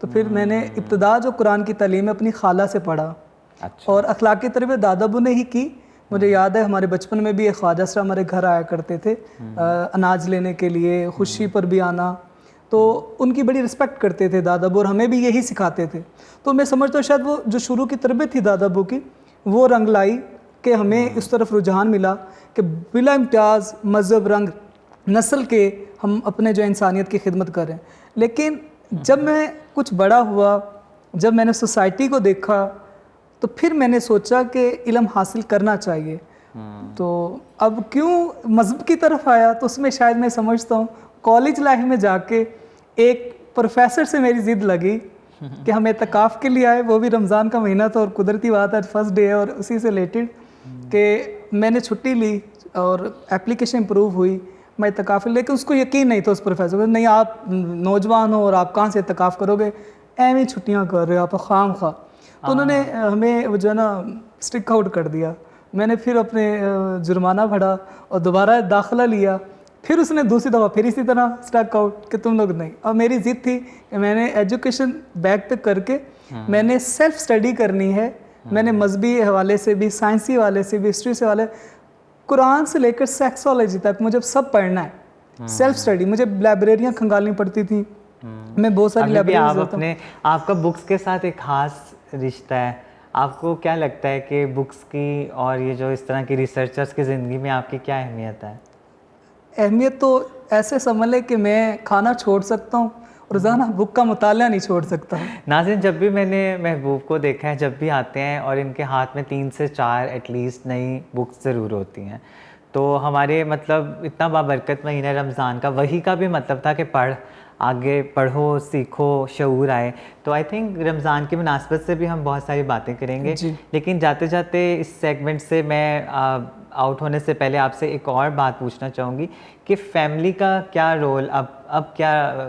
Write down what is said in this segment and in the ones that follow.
تو پھر میں نے ابتدا جو قرآن کی تعلیم اپنی خالہ سے پڑھا اچھا اور اخلاقی تربیت دادا ابو نے ہی کی. مجھے یاد ہے ہمارے بچپن میں بھی ایک خواجہ صاحب ہمارے گھر آیا کرتے تھے اناج لینے کے لیے, خوشی پر بھی آنا, تو ان کی بڑی رسپیکٹ کرتے تھے دادا ابو, اور ہمیں بھی یہی سکھاتے تھے. تو میں سمجھتا ہوں شاید وہ جو شروع کی تربیت تھی دادا ابو کی وہ رنگ لائی کہ ہمیں اس طرف رجحان ملا کہ بلا امتیاز مذہب, رنگ, نسل کے ہم اپنے جو انسانیت کی خدمت کریں. لیکن جب میں کچھ بڑا ہوا, جب میں نے سوسائٹی کو دیکھا, تو پھر میں نے سوچا کہ علم حاصل کرنا چاہیے. تو اب کیوں مذہب کی طرف آیا, تو اس میں شاید میں سمجھتا ہوں کالج لائف میں جا کے ایک پروفیسر سے میری ضد لگی کہ ہم اعتکاف کے لیے آئے, وہ بھی رمضان کا مہینہ تھا اور قدرتی بات ہے فرسٹ ڈے ہے, اور اسی سے ریلیٹڈ کہ میں نے چھٹی لی اور اپلیکیشن امپروو ہوئی, میں اعتکاف, لیکن اس کو یقین نہیں تھا اس پروفیسر کو, نہیں آپ نوجوان ہو اور آپ کہاں سے اعتکاف کرو گے, ایویں چھٹیاں کر رہے ہو آپ خام خواہ. تو انہوں نے ہمیں جو ہے نا اسٹک آؤٹ کر دیا. میں نے پھر اپنے جرمانہ بھرا اور دوبارہ داخلہ لیا, پھر اس نے دوسری دفعہ پھر اسی طرح اسٹک آؤٹ کہ تم لوگ نہیں. اور میری ضد تھی کہ میں نے ایجوکیشن بیک پہ کر کے میں نے سیلف اسٹڈی کرنی ہے. میں نے مذہبی حوالے سے بھی, سائنسی حوالے سے بھی, ہسٹری سے حوالے, قرآن سے لے کر سیکسولوجی تک مجھے سب پڑھنا ہے. سیلف اسٹڈی, مجھے لائبریریاں کھنگالنی پڑتی تھیں, میں بہت ساری لائبریریز آپ اپنے آپ کا بکس کے ساتھ ایک خاص رشتہ ہے. آپ کو کیا لگتا ہے کہ بکس کی اور یہ جو اس طرح کی ریسرچرز کی زندگی میں آپ کی کیا اہمیت ہے؟ اہمیت تو ایسے سمجھ لے کہ میں کھانا چھوڑ سکتا ہوں, روزانہ بک کا مطالعہ نہیں چھوڑ سکتا. ناظرین, جب بھی میں نے محبوب کو دیکھا ہے, جب بھی آتے ہیں اور ان کے ہاتھ میں 3 سے 4 ایٹ لیسٹ نئی بکس ضرور ہوتی ہیں. تو ہمارے مطلب اتنا بابرکت مہینہ رمضان کا, وہی کا بھی مطلب تھا کہ آگے پڑھو, سیکھو, شعور آئے. تو آئی تھنک رمضان کی مناسبت سے بھی ہم بہت ساری باتیں کریں گے. لیکن جاتے جاتے اس سیگمنٹ سے میں آؤٹ ہونے سے پہلے آپ سے ایک اور بات پوچھنا چاہوں گی کہ فیملی کا کیا رول اب کیا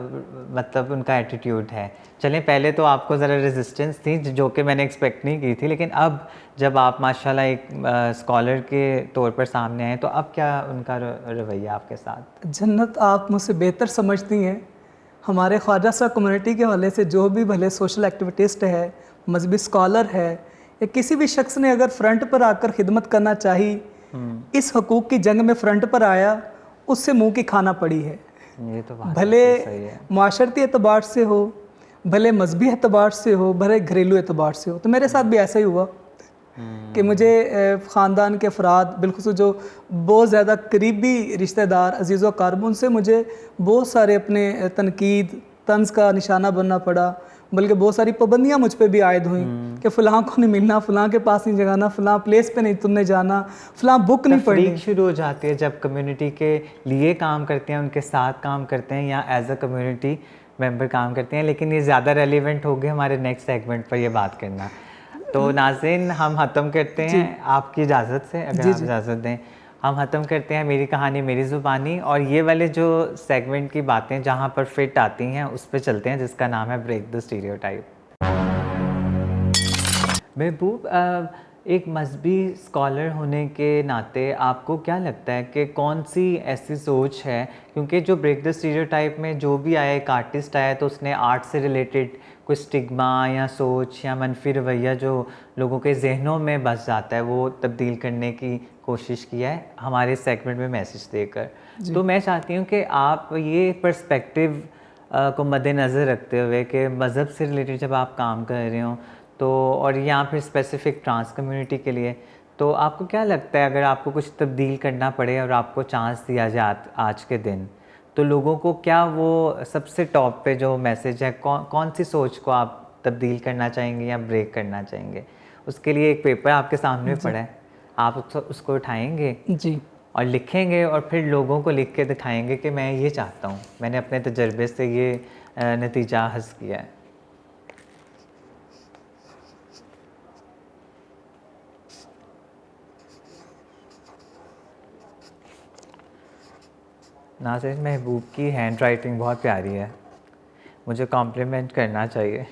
مطلب ان کا ایٹیٹیوڈ ہے. چلیں پہلے تو آپ کو ذرا ریزسٹنس تھی جو کہ میں نے ایکسپیکٹ نہیں کی تھی, لیکن اب جب آپ ماشاءاللہ ایک اسکالر کے طور پر سامنے آئے تو اب کیا ان کا رویہ آپ کے ساتھ؟ جنت آپ مجھ سے بہتر سمجھتی ہیں. ہمارے خواجہ صاحب کمیونٹی کے حوالے سے جو بھی بھلے سوشل ایکٹیویٹسٹ ہے, مذہبی اسکالر ہے, یا کسی بھی شخص نے اگر فرنٹ پر آ کر خدمت کرنا چاہی, اس حقوق کی جنگ میں فرنٹ پر آیا, اس سے منہ کی کھانا پڑی ہے. یہ تو بات بھلے صحیح ہے. معاشرتی اعتبار سے ہو, بھلے مذہبی اعتبار سے ہو, بھلے گھریلو اعتبار سے ہو. تو میرے ساتھ بھی ایسا ہی ہوا کہ مجھے خاندان کے افراد, بالخصوص جو بہت زیادہ قریبی رشتہ دار, عزیز و اقارب, ان سے مجھے بہت سارے اپنے تنقید, طنز کا نشانہ بننا پڑا. بلکہ بہت ساری پابندیاں مجھ پہ بھی عائد ہوئیں کہ فلاں کو نہیں ملنا, فلاں کے پاس نہیں جانا, فلاں پلیس پہ نہیں تم نے جانا, فلاں بک نہیں پڑھنی. تفریق شروع ہو جاتی ہے جب کمیونٹی کے لیے کام کرتے ہیں, ان کے ساتھ کام کرتے ہیں, یا ایز اے کمیونٹی ممبر کام کرتے ہیں. لیکن یہ زیادہ ریلیونٹ ہوگی ہمارے نیکسٹ سیگمنٹ پر یہ بات کرنا. تو ناظرین, ہم ختم کرتے ہیں آپ کی اجازت سے, اگر آپ اجازت دیں. ہم ختم کرتے ہیں میری کہانی میری زبانی, اور یہ والے جو سیگمنٹ کی باتیں جہاں پر فٹ آتی ہیں اس پہ چلتے ہیں, جس کا نام ہے بریک دا اسٹیریوٹائپ. محبوب, ایک مذہبی اسکالر ہونے کے ناطے آپ کو کیا لگتا ہے کہ کون سی ایسی سوچ ہے, کیونکہ جو بریک دا اسٹیریوٹائپ میں جو بھی آیا, ایک آرٹسٹ آیا تو اس نے آرٹ سے ریلیٹڈ کوئی اسٹگما یا سوچ یا منفی رویہ جو لوگوں کے ذہنوں میں بس جاتا ہے, وہ تبدیل کرنے کی کوشش کیا ہے ہمارے سیگمنٹ میں میسج دے کر. تو میں چاہتی ہوں کہ آپ یہ پرسپیکٹیو کو مد نظر رکھتے ہوئے کہ مذہب سے ریلیٹڈ جب آپ کام کر رہے ہوں تو, اور یہاں پھر اسپیسیفک ٹرانس کمیونٹی کے لیے, تو آپ کو کیا لگتا ہے اگر آپ کو کچھ تبدیل کرنا پڑے اور آپ کو چانس دیا جائے آج کے دن, تو لوگوں کو کیا وہ سب سے ٹاپ پہ جو میسج ہے, کون سی سوچ کو آپ تبدیل کرنا چاہیں گے یا بریک کرنا چاہیں گے؟ اس کے لیے ایک پیپر آپ کے سامنے پڑا ہے, آپ اس کو اٹھائیں گے اور لکھیں گے, اور پھر لوگوں کو لکھ کے دکھائیں گے کہ میں یہ چاہتا ہوں, میں نے اپنے تجربے سے یہ نتیجہ حاصل کیا ہے. ناظرین, محبوب کی ہینڈ رائٹنگ بہت پیاری ہے, مجھے کمپلیمنٹ کرنا چاہیے.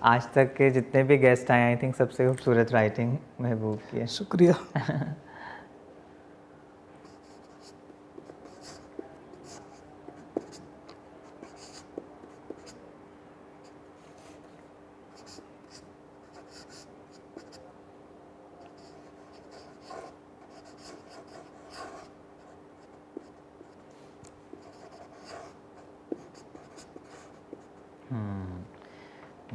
آج تک کے جتنے بھی گیسٹ آئے, آئی تھنک سب سے خوبصورت رائٹنگ محبوب کی ہے. شکریہ. . . . . . . . . . . . . . . . . . . . . . . . . . . . . . . . . . . . . . . . . . . . . . . . . . . . . . .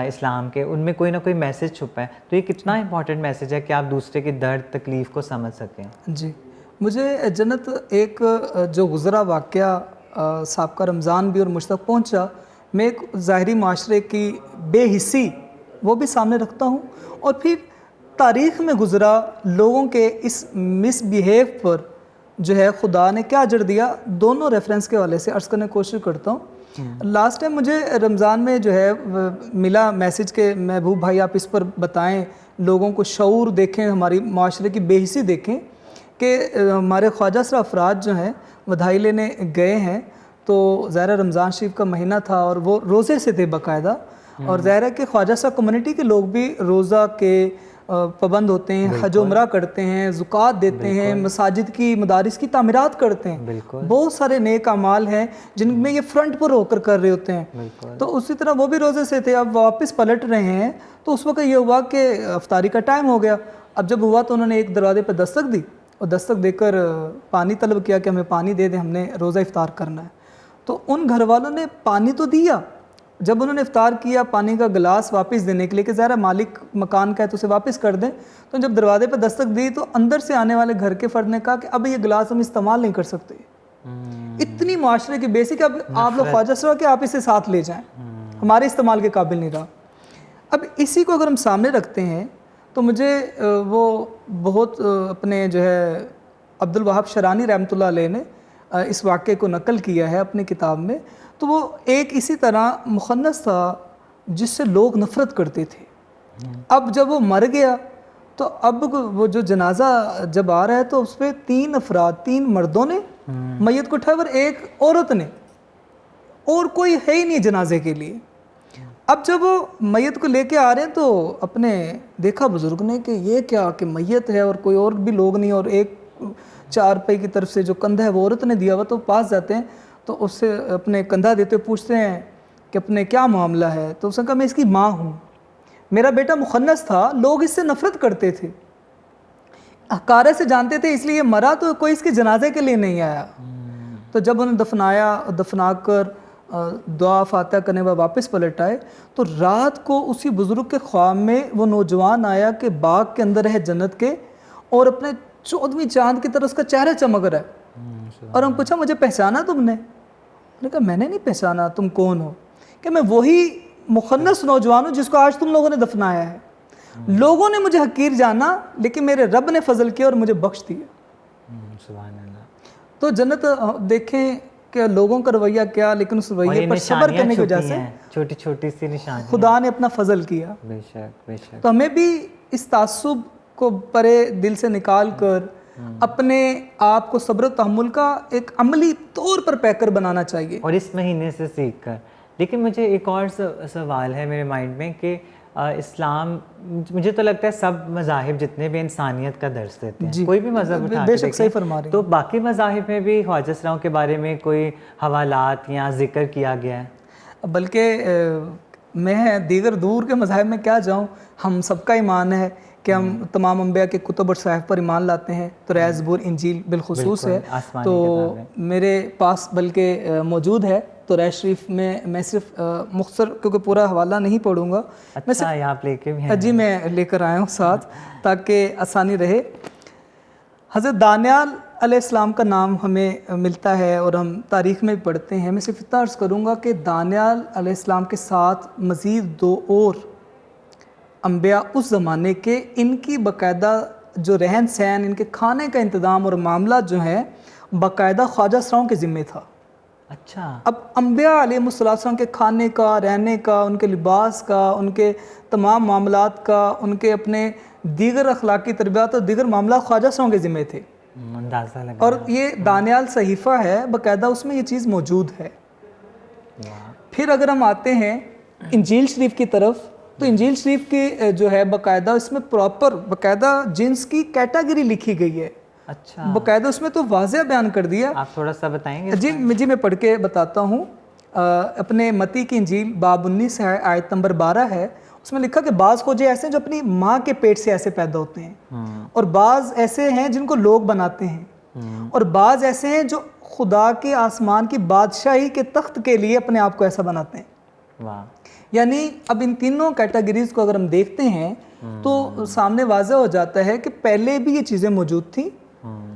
اسلام کے، ان میں کوئی نہ کوئی میسج چھپا ہے. تو یہ کتنا امپورٹنٹ میسج ہے کہ آپ دوسرے کی درد تکلیف کو سمجھ سکیں. جی مجھے جنت ایک جو گزرا واقعہ سابقہ رمضان بھی اور مجھ تک پہنچا، میں ایک ظاہری معاشرے کی بے حسی وہ بھی سامنے رکھتا ہوں، اور پھر تاریخ میں گزرا لوگوں کے اس مس بیہیو پر جو ہے خدا نے کیا اجر دیا، دونوں ریفرنس کے حوالے سے عرض کرنے کی کوشش کرتا ہوں. لاسٹ ٹائم مجھے رمضان میں جو ہے ملا میسج کہ محبوب بھائی آپ اس پر بتائیں، لوگوں کو شعور دیکھیں، ہماری معاشرے کی بے حسی دیکھیں کہ ہمارے خواجہ سرا افراد جو ہیں بدھائی لینے گئے ہیں، تو ظاہر رمضان شریف کا مہینہ تھا اور وہ روزے سے تھے باقاعدہ، اور ظاہر ہے کہ خواجہ سرا کمیونٹی کے لوگ بھی روزہ کے پابند ہوتے ہیں، حج و عمرہ کرتے ہیں، زکوٰۃ دیتے ہیں، مساجد کی مدارس کی تعمیرات کرتے ہیں، بہت سارے نیک اعمال ہیں جن میں یہ فرنٹ پر ہو کر رہے ہوتے ہیں. تو اسی طرح وہ بھی روزے سے تھے، اب واپس پلٹ رہے ہیں. تو اس وقت یہ ہوا کہ افطاری کا ٹائم ہو گیا. اب جب ہوا تو انہوں نے ایک دروازے پہ دستک دی اور دستک دے کر پانی طلب کیا کہ ہمیں پانی دے دیں، ہم نے روزہ افطار کرنا ہے. تو ان گھر والوں نے پانی تو دیا، جب انہوں نے افطار کیا پانی کا گلاس واپس دینے کے لیے کہ ظاہر مالک مکان کا ہے تو اسے واپس کر دیں، تو جب دروازے پہ دستک دی تو اندر سے آنے والے گھر کے فرد نے کہا کہ اب یہ گلاس ہم استعمال نہیں کر سکتے. اتنی معاشرے کی بیسی کہ اب آپ لوگ خواجہ سرا کہ آپ اسے ساتھ لے جائیں، ہمارے استعمال کے قابل نہیں رہا. اب اسی کو اگر ہم سامنے رکھتے ہیں تو مجھے وہ بہت اپنے جو ہے عبد الوہاب شرانی رحمۃ اللہ علیہ نے اس واقعے کو نقل کیا ہے اپنی کتاب میں. تو وہ ایک اسی طرح مخنث تھا جس سے لوگ نفرت کرتے تھے. اب جب وہ مر گیا تو اب وہ جو جنازہ جب آ رہا ہے تو اس پہ 3 افراد، 3 مردوں نے میت کو اٹھایا اور ایک عورت نے، اور کوئی ہے ہی نہیں جنازے کے لیے. اب جب وہ میت کو لے کے آ رہے ہیں تو اپنے دیکھا بزرگ نے کہ یہ کیا کہ میت ہے اور کوئی اور بھی لوگ نہیں، اور ایک 4 پائی کی طرف سے جو کندھا ہے وہ عورت نے دیا ہوا. تو پاس جاتے ہیں تو اس سے اپنے کندھا دیتے پوچھتے ہیں کہ اپنے کیا معاملہ ہے. تو اس نے کہا میں اس کی ماں ہوں، میرا بیٹا مخنث تھا، لوگ اس سے نفرت کرتے تھے، حقارت سے جانتے تھے، اس لیے مرا تو کوئی اس کے جنازے کے لیے نہیں آیا. تو جب انہوں نے دفنا کر دعا فاتحہ کرنے بعد واپس پلٹ آئے تو رات کو اسی بزرگ کے خواب میں وہ نوجوان آیا کہ باغ کے اندر ہے جنت کے، اور اپنے 14ویں چاند کی طرح اس کا چہرہ چمک رہا ہے. اور ہم پوچھا مجھے پہچانا تم نے؟ نے کہا میں نے نہیں پہچانا، تم کون ہو؟ کہ میں وہی مخنث نوجوان ہوں جس کو آج تم لوگوں نے دفنایا ہے. لوگوں نے مجھے حقیر جانا لیکن میرے رب نے فضل کیا اور مجھے بخش دیا. سبحان اللہ. تو جنت دیکھیں کہ لوگوں کا رویہ کیا، لیکن اس رویے پر صبر کرنے کی وجہ سے چھوٹی چھوٹی سی نشانی خدا نے اپنا فضل کیا. بے شک بے شک. تو ہمیں بھی اس تعصب کو پرے دل سے نکال کر اپنے آپ کو صبر و تحمل کا ایک عملی طور پر پیکر بنانا چاہیے، اور اس مہینے سے سیکھ کر. لیکن مجھے ایک اور سوال ہے میرے مائنڈ میں کہ اسلام، مجھے تو لگتا ہے سب مذاہب جتنے بھی انسانیت کا درس دیتے ہیں، کوئی بھی مذہب اٹھا کے دیکھیں تو باقی مذاہب میں بھی خواجہ سراؤں کے بارے میں کوئی حوالات یا ذکر کیا گیا ہے؟ بلکہ میں دیگر دور کے مذاہب میں کیا جاؤں، ہم سب کا ایمان ہے کہ ہم تمام انبیاء کے کتب اور صحائف پر ایمان لاتے ہیں. توراۃ، زبور، انجیل بالخصوص ہے. تو میرے پاس بلکہ موجود ہے توراۃ شریف میں صرف مختصر کیونکہ پورا حوالہ نہیں پڑھوں گا. اچھا آپ لے کے بھی ہیں؟ جی میں لے کر آیا ہوں ساتھ تاکہ آسانی رہے. حضرت دانیال علیہ السلام کا نام ہمیں ملتا ہے اور ہم تاریخ میں بھی پڑھتے ہیں. میں صرف اتنا عرض کروں گا کہ دانیال علیہ السلام کے ساتھ مزید 2 اور انبیاء اس زمانے کے، ان کی باقاعدہ جو رہن سہن، ان کے کھانے کا انتظام اور معاملات جو ہیں باقاعدہ خواجہ سراؤں کے ذمے تھا. اچھا. اب انبیاء علیہ السلام کے کھانے کا، رہنے کا، ان کے لباس کا، ان کے تمام معاملات کا، ان کے اپنے دیگر اخلاقی تربیات اور دیگر معاملات خواجہ سراؤں کے ذمے تھے. اندازہ لگا. اور یہ دانیال صحیفہ ہے باقاعدہ، اس میں یہ چیز موجود ہے. پھر اگر ہم آتے ہیں انجیل شریف کی طرف تو انجیل شریف کی جو ہے باقاعدہ اس میں پراپر باقاعدہ جنس کی کیٹیگری لکھی گئی ہے. اچھا. باقاعدہ اس میں تو واضح بیان کر دیا. آپ تھوڑا سا بتائیں گے؟ جی میں پڑھ کے بتاتا ہوں. اپنے متی کی انجیل باب 19 ہے، آیت نمبر 12 ہے. اس میں لکھا کہ بعض خوجے ایسے ہیں جو اپنی ماں کے پیٹ سے ایسے پیدا ہوتے ہیں، اور بعض ایسے ہیں جن کو لوگ بناتے ہیں، اور بعض ایسے ہیں جو خدا کے آسمان کی بادشاہی کے تخت کے لیے اپنے آپ کو ایسا بناتے ہیں. یعنی اب ان تینوں کیٹیگریز کو اگر ہم دیکھتے ہیں تو سامنے واضح ہو جاتا ہے کہ پہلے بھی یہ چیزیں موجود تھیں،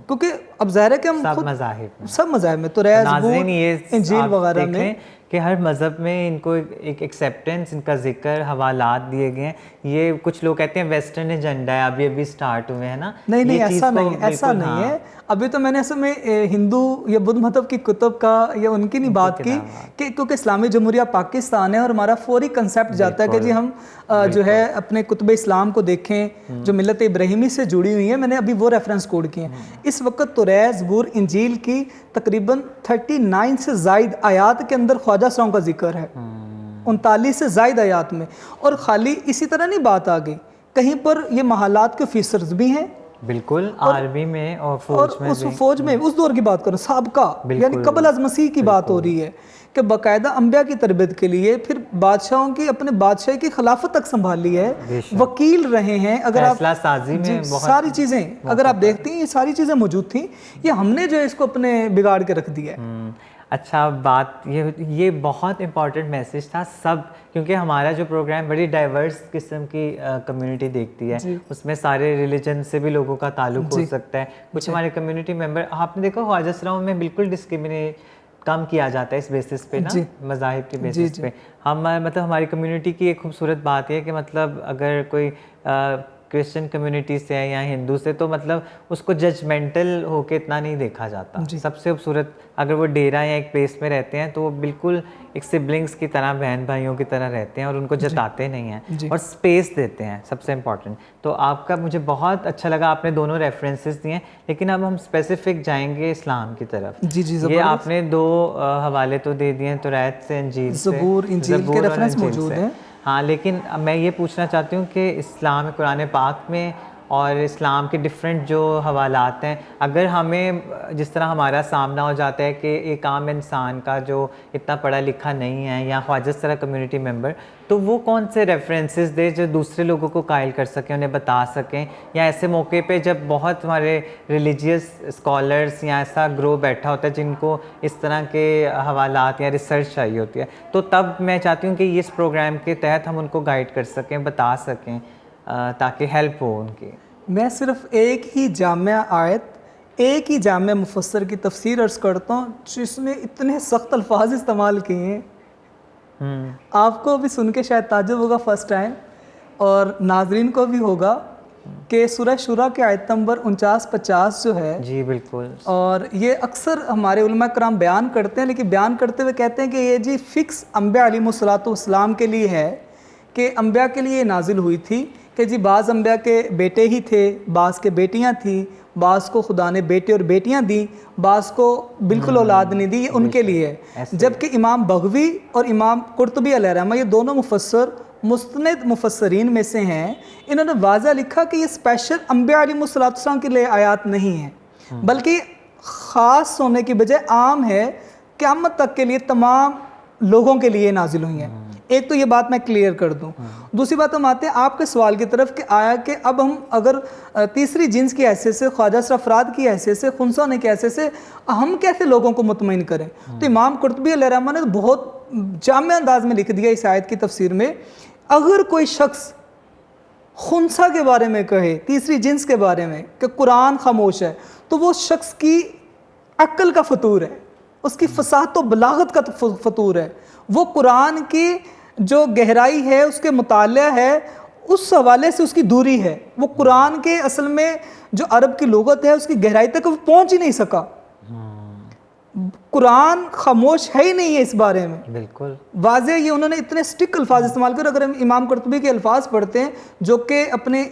کیونکہ اب ظاہر ہے کہ ہم سب مذاہب سب مذاہب میں توریہ زبور یہ انجیل وغیرہ میں کہ ہر مذہب میں ان کو ایک ایکسیپٹنس، ان کا ذکر، حوالات دیے گئے ہیں. یہ کچھ لوگ کہتے ہیں ویسٹرن ایجنڈا ہے، ابھی سٹارٹ ہوئے ہیں نا. نہیں ایسا نہیں ہے. ابھی تو میں نے اصل میں ہندو یا بدھ مذہب کی کتب کا یا ان کی نہیں بات کی کہ کیونکہ اسلامی جمہوریہ پاکستان ہے اور ہمارا فوری کنسیپٹ جاتا ہے کہ جی ہم جو ہے اپنے کتب اسلام کو دیکھیں جو ملت ابراہیمی سے جڑی ہوئی ہیں. میں نے ابھی وہ ریفرنس کوڈ کیے ہیں. اس وقت توریہ زبور انجیل کی تقریباً 39 سے زائد آیات کے اندر خواجہ صاحب کا ذکر ہے، 39 سے زائد آیات میں. اور خالی اسی طرح نہیں بات آ گئی، کہیں پر یہ محالات کے فیچرز بھی ہیں بالکل عربی میں اور فوج میں اس دور کی بات کروں سابقہ یعنی قبل از مسیح کی بات ہو رہی ہے کہ باقاعدہ انبیاء کی تربیت کے لیے پھر بادشاہوں کی اپنے بادشاہی کی خلافت تک سنبھالی ہے، وکیل رہے ہیں. اگر آپ فیصلہ سازی میں ساری چیزیں اگر آپ دیکھتی ہیں یہ ساری چیزیں موجود تھیں، یہ ہم نے جو ہے اس کو اپنے بگاڑ کے رکھ دیا ہے. اچھا بات یہ بہت امپورٹنٹ میسیج تھا سب، کیونکہ ہمارا جو پروگرام بڑی ڈائیورس قسم کی کمیونٹی دیکھتی ہے، اس میں سارے ریلیجن سے بھی لوگوں کا تعلق ہو سکتا ہے. کچھ ہمارے کمیونٹی ممبر، آپ نے دیکھا خواجہ سراؤں میں بالکل ڈسکریمنیٹ کم کیا جاتا ہے اس بیسس پہ نا، مذاہب کے بیسس پہ. ہم مطلب ہماری کمیونٹی کی ایک خوبصورت بات یہ ہے کہ مطلب اگر کوئی کرسچن کمیونٹی سے ہے یا ہندو سے تو مطلب اس کو ججمنٹل ہو کے اتنا نہیں دیکھا جاتا. سب سے خوبصورت اگر وہ ڈیرا یا ایک پلیس میں رہتے ہیں تو وہ بالکل ایک سبلنگس کی طرح، بہن بھائیوں کی طرح رہتے ہیں اور ان کو جتاتے نہیں ہیں اور اسپیس دیتے ہیں، سب سے امپورٹنٹ. تو آپ کا مجھے بہت اچھا لگا، آپ نے دونوں ریفرنسز دیے ہیں. لیکن اب ہم اسپیسیفک جائیں گے اسلام کی طرف. یہ آپ نے دو حوالے تو دے دیے ہیں توریت سے، انجیل سے، زبور انجیل کے ریفرنس موجود ہیں. ہاں لیکن میں یہ پوچھنا چاہتی ہوں کہ اسلام قرآن پاک میں اور اسلام کے ڈفرینٹ جو حوالات ہیں، اگر ہمیں جس طرح ہمارا سامنا ہو جاتا ہے کہ ایک عام انسان کا جو اتنا پڑھا لکھا نہیں ہے یا خواجہ سرا کمیونٹی ممبر، تو وہ کون سے ریفرنسز دے جو دوسرے لوگوں کو قائل کر سکیں، انہیں بتا سکیں، یا ایسے موقع پہ جب بہت ہمارے ریلیجیس اسکالرس یا ایسا گروہ بیٹھا ہوتا ہے جن کو اس طرح کے حوالات یا ریسرچ چاہیے ہوتی ہے، تو تب میں چاہتی ہوں کہ اس پروگرام کے تحت ہم ان کو گائیڈ کر سکیں، بتا سکیں تاکہ ہیلپ ہو ان کی. میں صرف ایک ہی جامع آیت، ایک ہی جامع مفسر کی تفسیر عرض کرتا ہوں جس نے اتنے سخت الفاظ استعمال کیے ہیں. آپ کو بھی سن کے شاید تعجب ہوگا فرسٹ ٹائم، اور ناظرین کو بھی ہوگا، کہ سورہ شورى کے آیت نمبر 49-50 جو ہے، جی بالکل، اور یہ اکثر ہمارے علماء کرام بیان کرتے ہیں، لیکن بیان کرتے ہوئے کہتے ہیں کہ یہ جی فکس انبیاء علیہ الصلوۃ والسلام کے لیے ہے، کہ انبیاء کے لیے نازل ہوئی تھی کہ جی بعض انبیاء کے بیٹے ہی تھے، بعض کے بیٹیاں تھیں، بعض کو خدا نے بیٹے اور بیٹیاں دیں، بعض کو بالکل اولاد نہیں دی، یہ ان کے لیے ہے. جبکہ امام بغوی اور امام قرطبی علیہ الرحمہ یہ دونوں مفسر مستند مفسرین میں سے ہیں، انہوں نے واضح لکھا کہ یہ اسپیشل انبیاء علیہ السلام کے لیے آیات نہیں ہیں، بلکہ خاص ہونے کی بجائے عام ہے، قیامت تک کے لیے تمام لوگوں کے لیے نازل ہوئی ہیں. ایک تو یہ بات میں کلیئر کر دوں. دوسری بات ہم آتے ہیں آپ کے سوال کی طرف کہ آیا کہ اب ہم اگر تیسری جنس کی حیثیت سے، خواجہ سرا افراد کی حیثیت سے، خنثی ہونے کی حیثیت سے ہم کیسے لوگوں کو مطمئن کریں. تو امام قرطبی علیہ الرحمہ نے بہت جامع انداز میں لکھ دیا اس آیت کی تفسیر میں، اگر کوئی شخص خنثی کے بارے میں کہے، تیسری جنس کے بارے میں کہ قرآن خاموش ہے، تو وہ شخص کی عقل کا فطور ہے، اس کی فصاحت و بلاغت کا فطور ہے. وہ قرآن کی جو گہرائی ہے، اس کے مطالعہ ہے، اس حوالے سے اس کی دوری ہے. وہ قرآن کے اصل میں جو عرب کی لغت ہے اس کی گہرائی تک وہ پہنچ ہی نہیں سکا. قرآن خاموش ہے ہی نہیں ہے اس بارے میں. بالکل واضح یہ انہوں نے اتنے سٹک الفاظ استعمال کر. اگر ہم امام قرطبی کے الفاظ پڑھتے ہیں جو کہ اپنے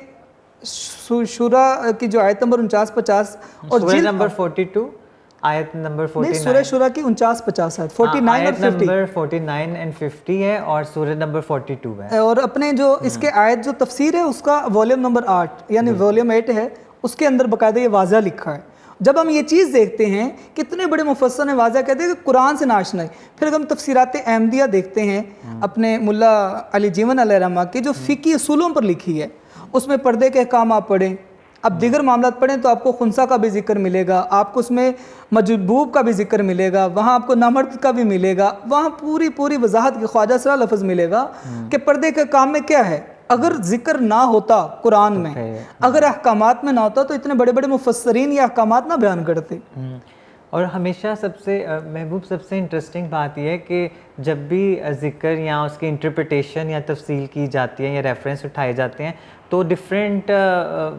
شورى کی جو آیت نمبر 49-50 اور سورہ نمبر 42 آیت نمبر 49، سورہ شورى کی 49-50 آیت 49 اور 50 نمبر 49 and 50 ہے، اور سورہ نمبر 42 ہے. اور اپنے جو اس کے آیت جو تفسیر ہے اس کا والیوم نمبر 8 یعنی والیوم 8 ہے، اس کے اندر باقاعدہ یہ واضح لکھا ہے. جب ہم یہ چیز دیکھتے ہیں کتنے بڑے مفسر نے واضح کہتے ہیں کہ قرآن سے ناشنا ہے. پھر اگر ہم تفسیرات احمدیہ دیکھتے ہیں اپنے ملا علی جیون علیہ الرحمہ کی جو فقہی اصولوں پر لکھی ہے، اس میں پردے کے احکام آپ پڑھیں، اب دیگر معاملات پڑھیں تو آپ کو خنسا کا بھی ذکر ملے گا, آپ کو اس میں مجبوب کا بھی ذکر ملے گا, وہاں آپ کو نامرد کا بھی ملے گا, وہاں پوری وضاحت کی خواجہ سرا لفظ ملے گا کہ پردے کے کام میں کیا ہے. اگر ذکر نہ ہوتا قرآن میں, اگر احکامات میں نہ ہوتا تو اتنے بڑے بڑے مفسرین یہ احکامات نہ بیان کرتے. اور ہمیشہ سب سے محبوب سب سے انٹرسٹنگ بات یہ ہے کہ جب بھی ذکر یا اس کی انٹرپریٹیشن یا تفصیل کی جاتی ہے یا ریفرنس اٹھائے جاتے ہیں تو ڈفرینٹ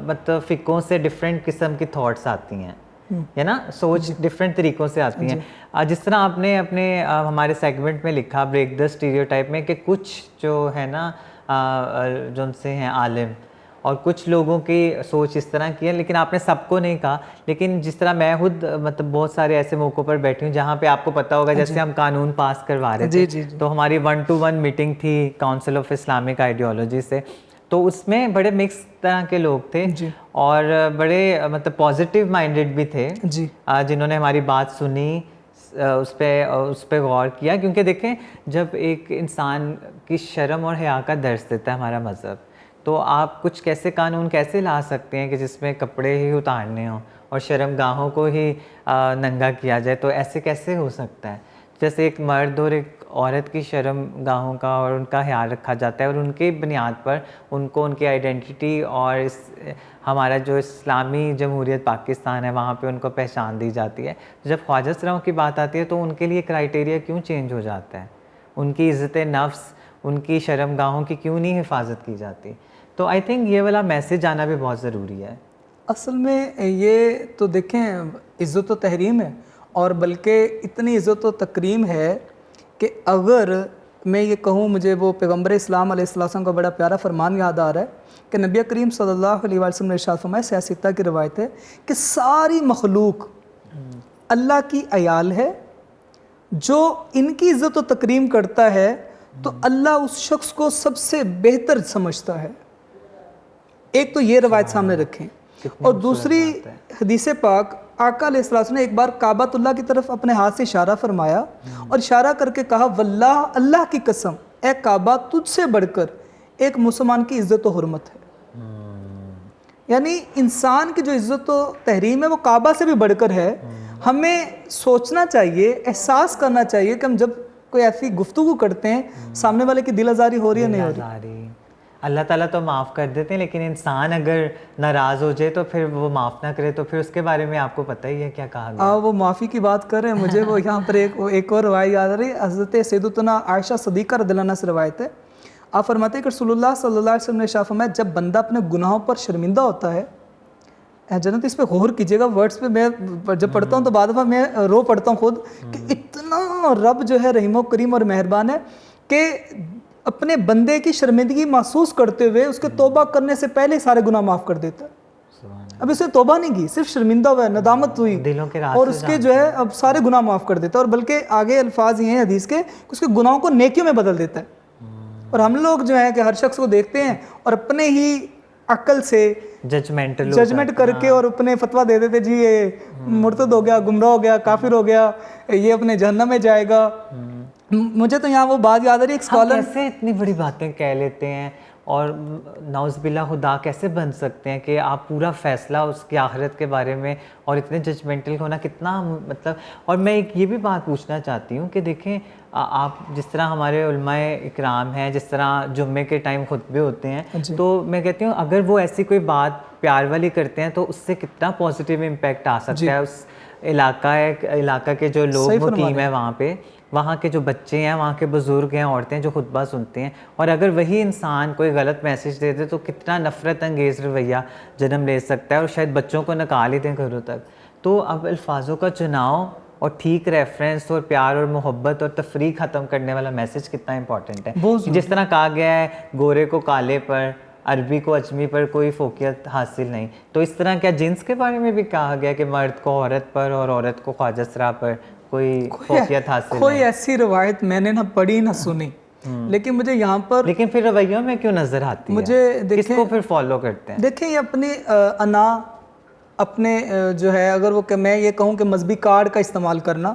مطلب فقوں سے ڈفرینٹ قسم کی تھاٹس آتی ہیں, ہے نا, سوچ ڈفرینٹ طریقوں سے آتی ہیں. جس طرح آپ نے اپنے ہمارے سیگمنٹ میں لکھا بریک دا اسٹیریوٹائپ میں کہ کچھ جو ہے نا جو ان سے ہیں عالم اور کچھ لوگوں کی سوچ اس طرح کی ہے, لیکن آپ نے سب کو نہیں کہا. لیکن جس طرح میں خود مطلب بہت سارے ایسے موقعوں پر بیٹھی ہوں جہاں پہ آپ کو پتہ ہوگا جیسے ہم قانون پاس کروا رہے تھے تو ہماری 1-to-1 میٹنگ تھی کاؤنسل آف اسلامک آئیڈیالوجی سے, تو اس میں بڑے مکس طرح کے لوگ تھے اور بڑے مطلب پازیٹیو مائنڈیڈ بھی تھے جنہوں نے ہماری بات سنی, اس پہ غور کیا. کیونکہ دیکھیں جب ایک انسان کی شرم اور حیا کا درس دیتا ہے ہمارا مذہب, تو آپ کچھ کیسے قانون کیسے لا سکتے ہیں کہ جس میں کپڑے ہی اتارنے ہوں اور شرم گاہوں کو ہی ننگا کیا جائے, تو ایسے کیسے ہو سکتا ہے. جیسے ایک مرد اور ایک عورت کی شرم گاہوں کا اور ان کا خیال رکھا جاتا ہے اور ان کی بنیاد پر ان کو ان کی آئیڈینٹی اور ہمارا جو اسلامی جمہوریت پاکستان ہے وہاں پہ ان کو پہچان دی جاتی ہے. جب خواجہ سراؤں کی بات آتی ہے تو ان کے لیے کرائیٹیریا کیوں چینج ہو جاتا ہے, ان کی عزت نفس, ان کی شرم گاہوں کی کیوں نہیں حفاظت کی جاتی. تو آئی تھنک یہ والا میسیج آنا بھی بہت ضروری ہے. اصل میں یہ تو دیکھیں عزت و تحریم ہے, اور بلکہ اتنی عزت و تکریم ہے کہ اگر میں یہ کہوں, مجھے وہ پیغمبر اسلام علیہ السلام کا بڑا پیارا فرمان یاد آ رہا ہے کہ نبی کریم صلی اللہ علیہ وسلم نے ارشاد فرمایا, سیاستہ کی روایت ہے کہ ساری مخلوق اللہ کی عیال ہے, جو ان کی عزت و تکریم کرتا ہے تو اللہ اس شخص کو سب سے بہتر سمجھتا ہے. ایک تو یہ روایت سامنے رکھیں, اور دوسری حدیث پاک آقا علیہ السلام نے ایک بار کعبۃ اللہ کی طرف اپنے ہاتھ سے اشارہ فرمایا اور اشارہ کر کے کہا, واللہ اللہ کی قسم اے کعبہ تجھ سے بڑھ کر ایک مسلمان کی عزت و حرمت ہے. یعنی انسان کی جو عزت و تحریم ہے وہ کعبہ سے بھی بڑھ کر ہے. ہمیں سوچنا چاہیے, احساس کرنا چاہیے کہ ہم جب کوئی ایسی گفتگو کرتے ہیں سامنے والے کی دل آزاری ہو رہی ہے نہیں ہو رہی. اللہ تعالیٰ تو معاف کر دیتے ہیں, لیکن انسان اگر ناراض ہو جائے تو پھر وہ معاف نہ کرے تو پھر اس کے بارے میں آپ کو پتہ ہی ہے کیا کہا گیا. وہ معافی کی بات کر رہے ہیں, مجھے وہ یہاں پر ایک اور روایت یاد آ رہی ہے. حضرت سیدتنا عائشہ صدیقہ رضی اللہ عنہا سے روایت ہے, آپ فرماتے ہیں کہ رسول اللہ صلی اللہ علیہ وسلم نے ارشاد فرمایا, جب بندہ اپنے گناہوں پر شرمندہ ہوتا ہے, جنت اس پہ غور کیجیے گا ورڈز پہ, میں جب پڑھتا ہوں تو بعد دفعہ میں رو پڑھتا ہوں خود کہ اتنا رب جو ہے رحیم و کریم اور مہربان ہے کہ اپنے بندے کی شرمندگی محسوس کرتے ہوئے اس کے توبہ کرنے سے پہلے سارے گناہ معاف کر دیتا ہے. اب اس نے توبہ نہیں کی, صرف شرمندہ ہوا ہے, ندامت ہوئی, اور اس کے جو ہے اب سارے گناہ معاف کر دیتا ہے. اور بلکہ آگے الفاظ یہ ہیں حدیث کے, اس کے گناہوں کو نیکیوں میں بدل دیتا ہے. اور ہم لوگ جو ہیں کہ ہر شخص کو دیکھتے ہیں اور اپنے ہی عقل سے ججمنٹ کر کے اور اپنے فتویٰ دے دیتے, جی یہ مرتد ہو گیا, گمراہ ہو گیا, کافر ہو گیا, یہ اپنے جہنم میں جائے گا. مجھے تو یہاں وہ بات یاد آ رہی ہے, ایک اسکالر کیسے اتنی بڑی باتیں کہہ لیتے ہیں اور نعوذ باللہ خدا کیسے بن سکتے ہیں کہ آپ پورا فیصلہ اس کی آخرت کے بارے میں اور اتنے ججمنٹل ہونا کتنا مطلب. اور میں ایک یہ بھی بات پوچھنا چاہتی ہوں کہ دیکھیں آپ جس طرح ہمارے علماء اکرام ہیں, جس طرح جمعے کے ٹائم خطبے ہوتے ہیں, تو میں کہتی ہوں اگر وہ ایسی کوئی بات پیار والی کرتے ہیں تو اس سے کتنا پازیٹیو امپیکٹ آ سکتا ہے اس علاقہ کے جو لوگ مقیم ہیں وہاں پہ, وہاں کے جو بچے ہیں, وہاں کے بزرگ ہیں, عورتیں جو خطبہ سنتے ہیں. اور اگر وہی انسان کوئی غلط میسیج دے دے تو کتنا نفرت انگیز رویہ جنم لے سکتا ہے اور شاید بچوں کو نکال ہی دیں گھروں تک. تو اب الفاظوں کا چناؤ اور ٹھیک ریفرنس اور پیار اور محبت اور تفریح ختم کرنے والا میسیج کتنا امپورٹنٹ ہے. جس طرح کہا گیا ہے گورے کو کالے پر, عربی کو اجمی پر کوئی فوقیت حاصل نہیں, تو اس طرح کیا جنس کے بارے میں بھی کہا گیا کہ مرد کو عورت پر اور عورت کو خواجہ سرا پر کوئی فوقیت حاصل کوئی ایسی روایت میں نے نہ پڑھی نہ سنی. لیکن مجھے یہاں پر لیکن پھر رویوں میں کیوں نظر آتی ہے, مجھے کس کو پھر فالو کرتے ہیں؟ دیکھیں یہ اپنی انا, اپنے جو ہے اگر وہ کہ میں یہ کہوں کہ مذہبی کارڈ کا استعمال کرنا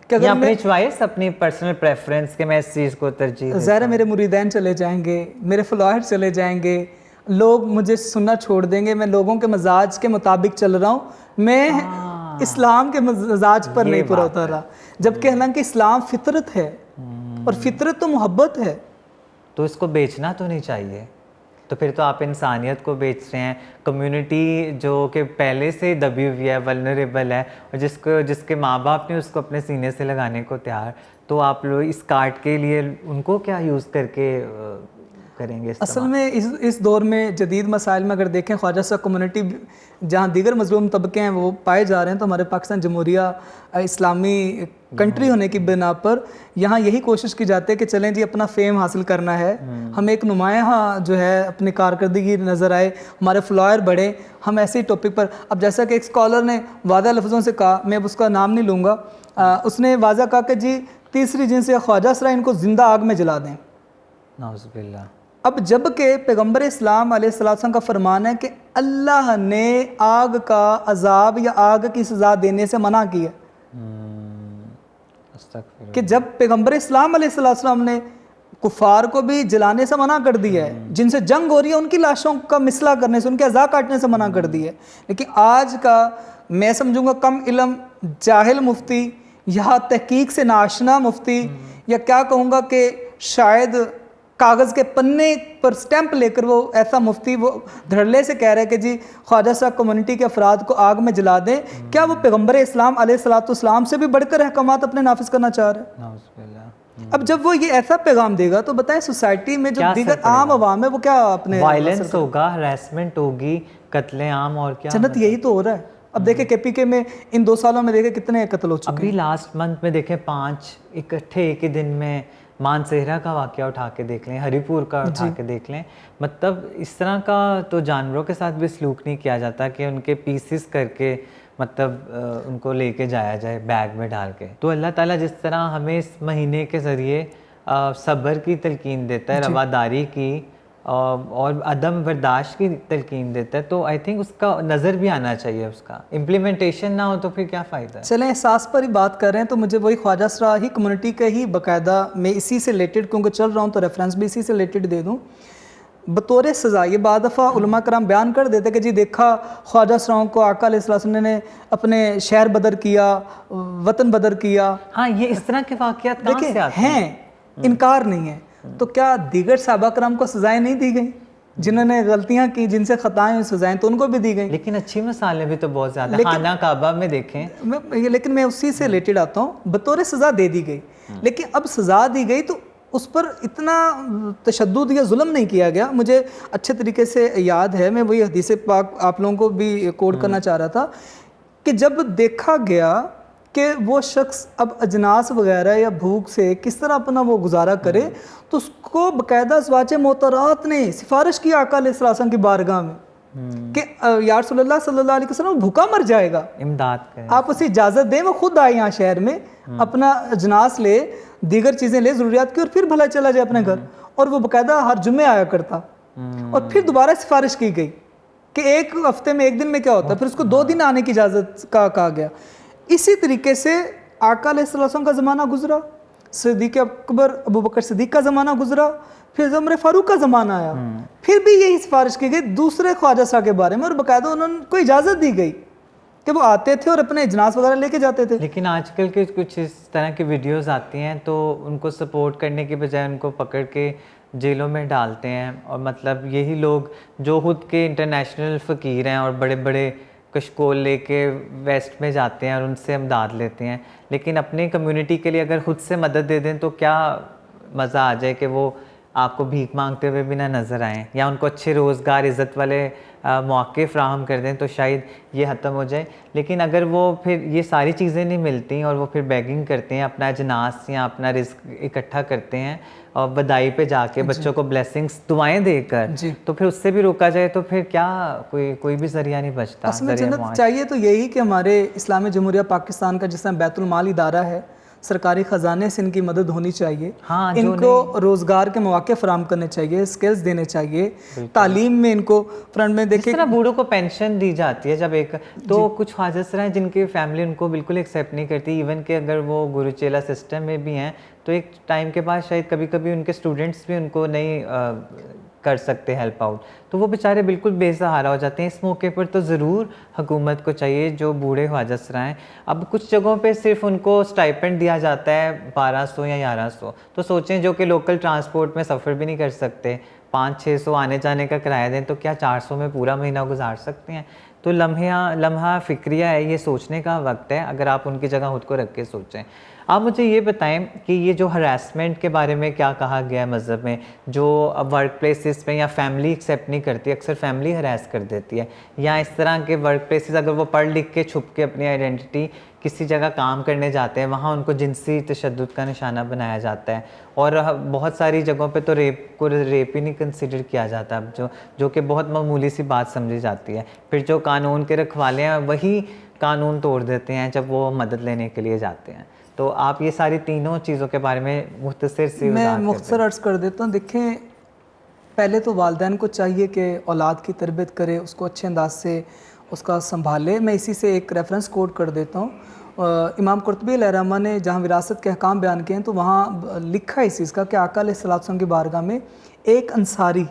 کہ اگر اپنی چوائس, اپنی پرسنل پریفرنس کہ میں اس چیز کو ترجیح, ظاہر ہے میرے مریدین چلے جائیں گے, میرے فالوور چلے جائیں گے, لوگ مجھے سننا چھوڑ دیں گے, میں لوگوں کے مزاج کے مطابق چل رہا ہوں, میں اسلام کے مزاج پر نہیں پورا اترا, جبکہ حالانکہ اسلام فطرت ہے اور فطرت تو محبت ہے. تو اس کو بیچنا تو نہیں چاہیے. تو پھر تو آپ انسانیت کو بیچ رہے ہیں, کمیونٹی جو کہ پہلے سے دبی ہوئی ہے, ولنریبل ہے, اور جس کے ماں باپ نے اس کو اپنے سینے سے لگانے کو تیار, تو آپ لوگ اس کارڈ کے لیے ان کو کیا یوز کر کے کریں گے؟ اصل میں اس دور میں جدید مسائل میں اگر دیکھیں, خواجہ صاحب کمیونٹی جہاں دیگر مظلوم طبقے ہیں وہ پائے جا رہے ہیں, تو ہمارے پاکستان جمہوریہ اسلامی کنٹری ہونے کی بنا پر یہاں یہی کوشش کی جاتی ہے کہ چلیں جی اپنا فیم حاصل کرنا ہے, ہم ایک نمایاں جو ہے اپنی کارکردگی نظر آئے, ہمارے فلوئر بڑھے, ہم ایسے ہی ٹاپک پر. اب جیسا کہ ایک اسکالر نے واضح لفظوں سے کہا, میں اب اس کا نام نہیں لوں گا, اس نے واضح کہا کہ جی تیسری جنس یا خواجہ سرا ان کو زندہ آگ میں جلا دیں. نعوذ باللہ. اب جب کہ پیغمبر اسلام علیہ السلام کا فرمان ہے کہ اللہ نے آگ کا عذاب یا آگ کی سزا دینے سے منع کیا, کہ جب پیغمبر اسلام علیہ السلام نے کفار کو بھی جلانے سے منع کر دیا ہے, جن سے جنگ ہو رہی ہے ان کی لاشوں کا مثلا کرنے سے, ان کے اعضاء کاٹنے سے منع کر دی ہے. لیکن آج کا میں سمجھوں گا کم علم جاہل مفتی یا تحقیق سے ناشنا مفتی, یا کیا کہوں گا کہ شاید کاغذ کے پنے پر سٹیمپ لے کر وہ ایسا مفتی وہ دھڑلے سے کہہ رہے ہیں کہ جی خواجہ صاحب کمیونٹی کے افراد کو آگ میں جلا دیں, کیا وہ پیغمبر اسلام علیہ السلام سے بھی بڑھ کر احکامات اپنے نافذ کرنا چاہ رہے ہیں؟ اب جب وہ یہ ایسا پیغام دے گا تو بتائیں سوسائٹی میں جو دیگر عام عوام ہے وہ کیا اپنے وائلنس ہوگا, ہراسمنٹ ہوگی, قتل عام, اور کیا جنت یہی تو ہو رہا ہے. اب دیکھیں کے پی کے میں ان 2 سالوں میں دیکھیں کتنے قتل ہو چکے ہیں. ابھی لاسٹ منتھ میں دیکھیں 5 اکٹھے ایک ہی دن میں, مانسہرہ کا واقعہ اٹھا کے دیکھ لیں, ہری پور کا اٹھا کے دیکھ لیں. مطلب اس طرح کا تو جانوروں کے ساتھ بھی سلوک نہیں کیا جاتا کہ ان کے پیسز کر کے مطلب ان کو لے کے جایا جائے بیگ میں ڈال کے. تو اللہ تعالیٰ جس طرح ہمیں اس مہینے کے ذریعے صبر کی تلقین دیتا ہے, رواداری کی اور عدم برداشت کی تلقین دیتا ہے, تو آئی تھنک اس کا نظر بھی آنا چاہیے, اس کا امپلیمنٹیشن نہ ہو تو پھر کیا فائدہ ہے. چلیں احساس پر ہی بات کر رہے ہیں, تو مجھے وہی خواجہ سرا ہی کمیونٹی کا ہی باقاعدہ میں اسی سے ریلیٹڈ کیونکہ چل رہا ہوں تو ریفرنس بھی اسی سے ریلیٹڈ دے دوں. بطور سزا یہ بعض دفعہ علماء کرام بیان کر دیتے کہ جی دیکھا خواجہ سراؤں کو آقا علیہ السلام نے اپنے شہر بدر کیا, وطن بدر کیا. ہاں, یہ اس طرح کے واقعات کہاں سے آتے ہیں؟ انکار نہیں ہے. تو کیا دیگر صحابہ کرام کو سزائیں نہیں دی گئیں جنہوں نے غلطیاں کی, جن سے خطائیں سزائیں تو ان کو بھی دی گئیں؟ لیکن اچھی مثالیں بھی تو بہت زیادہ, خانہ کعبہ میں دیکھیں. لیکن میں اسی سے ریلیٹڈ آتا ہوں, بطور سزا دے دی گئی, لیکن اب سزا دی گئی تو اس پر اتنا تشدد یا ظلم نہیں کیا گیا. مجھے اچھے طریقے سے یاد ہے, میں وہی حدیث پاک آپ لوگوں کو بھی کوٹ کرنا چاہ رہا تھا, کہ جب دیکھا گیا کہ وہ شخص اب اجناس وغیرہ یا بھوک سے کس طرح اپنا وہ گزارا کرے, تو اس کو باقاعدہ ازواج محترات نے سفارش کی آقا علیہ السلام کی بارگاہ میں کہ یا رسول اللہ صلی اللہ علیہ وسلم بھوکا مر جائے گا, امداد کریں, آپ اسے اجازت دیں. وہ خود آئے یہاں شہر میں, اپنا اجناس لے, دیگر چیزیں لے ضروریات کی, اور پھر بھلا چلا جائے اپنے گھر. اور وہ باقاعدہ ہر جمعے آیا کرتا, اور پھر دوبارہ سفارش کی گئی کہ ایک ہفتے میں ایک دن میں کیا ہوتا ہے, پھر اس کو 2 دن آنے کی اجازت کا کہا گیا. اسی طریقے سے آقا علیہ السلام کا زمانہ گزرا, صدیق اکبر ابو بکر صدیق کا زمانہ گزرا, پھر عمر فاروق کا زمانہ آیا, پھر بھی یہی سفارش کی گئی دوسرے خواجہ صاحب کے بارے میں, اور باقاعدہ انہوں کو اجازت دی گئی کہ وہ آتے تھے اور اپنے اجناس وغیرہ لے کے جاتے تھے. لیکن آج کل کے کچھ اس طرح کی ویڈیوز آتی ہیں تو ان کو سپورٹ کرنے کے بجائے ان کو پکڑ کے جیلوں میں ڈالتے ہیں, اور مطلب یہی لوگ جو خود کے انٹرنیشنل فقیر ہیں اور بڑے بڑے کشکول لے کے ویسٹ میں جاتے ہیں اور ان سے امداد لیتے ہیں, لیکن اپنے کمیونٹی کے لیے اگر خود سے مدد دے دیں تو کیا مزہ آ جائے کہ وہ آپ کو بھیک مانگتے ہوئے بھی نہ نظر آئیں, یا ان کو اچھے روزگار عزت والے مواقع فراہم کر دیں تو شاید یہ ختم ہو جائے. لیکن اگر وہ پھر یہ ساری چیزیں نہیں ملتی اور وہ پھر بیگنگ کرتے ہیں, اپنا اجناس یا اپنا رزق اکٹھا کرتے ہیں اور بدائی پہ جا کے بچوں کو بلیسنگس دعائیں دے کر, تو پھر اس سے بھی روکا جائے تو پھر کیا کوئی بھی ذریعہ نہیں بچتا. اصل میں جنت چاہیے تو یہی کہ ہمارے اسلامی جمہوریہ پاکستان کا جس طرح بیت المال ادارہ ہے, سرکاری خزانے سے ان کی مدد ہونی چاہیے, ان کو روزگار کے مواقع فراہم کرنے چاہیے, اسکلز دینے چاہیے, تعلیم میں ان کو فرنٹ میں دیکھیں. جس طرح بوڑھوں کو پینشن دی جاتی ہے جب ایک, تو کچھ خواجہ سرا ہیں جن کی فیملی ان کو بالکل ایکسیپٹ نہیں کرتی, ایون کہ اگر وہ گرو چیلا سسٹم میں بھی ہیں تو ایک ٹائم کے بعد شاید کبھی کبھی ان کے اسٹوڈنٹس بھی ان کو نہیں کر سکتے ہیلپ آؤٹ, تو وہ بیچارے بالکل بے سہارا ہو جاتے ہیں. اس موقع پر تو ضرور حکومت کو چاہیے جو بوڑھے خواجہ سرا ہیں, اب کچھ جگہوں پہ صرف ان کو اسٹائپنڈ دیا جاتا ہے 1200 یا 1100, تو سوچیں جو کہ لوکل ٹرانسپورٹ میں سفر بھی نہیں کر سکتے, 500-600 آنے جانے کا کرایہ دیں تو کیا 400 میں پورا مہینہ گزار سکتے ہیں؟ تو لمحہ فکریہ ہے, یہ سوچنے کا وقت ہے اگر آپ ان کی جگہ خود کو رکھ کے سوچیں. آپ مجھے یہ بتائیں کہ یہ جو ہراسمنٹ کے بارے میں کیا کہا گیا ہے مذہب میں, جو ورک پلیسز پہ یا فیملی ایکسیپٹ نہیں کرتی, اکثر فیملی ہراس کر دیتی ہے, یا اس طرح کے ورک پلیسز اگر وہ پڑھ لکھ کے چھپ کے اپنی آئیڈینٹی کسی جگہ کام کرنے جاتے ہیں, وہاں ان کو جنسی تشدد کا نشانہ بنایا جاتا ہے, اور بہت ساری جگہوں پہ تو ریپ ہی نہیں کنسیڈر کیا جاتا, جو کہ بہت معمولی سی بات سمجھی جاتی ہے. پھر جو قانون کے رکھوالے ہیں وہی قانون توڑ دیتے ہیں جب وہ مدد لینے کے لیے جاتے ہیں. تو آپ یہ ساری تینوں چیزوں کے بارے میں مختصر سی میں مختصر عرض کر دیتا ہوں. دیکھیں, پہلے تو والدین کو چاہیے کہ اولاد کی تربیت کرے, اس کو اچھے انداز سے اس کا سنبھالے. میں اسی سے ایک ریفرنس کوٹ کر دیتا ہوں. امام قرطبی علیہ الرحمہ نے جہاں وراثت کے احکام بیان کیے ہیں تو وہاں لکھا ہے اس چیز کا کہ آقا علیہ الصلوۃ والسلام کی بارگاہ میں ایک انصاری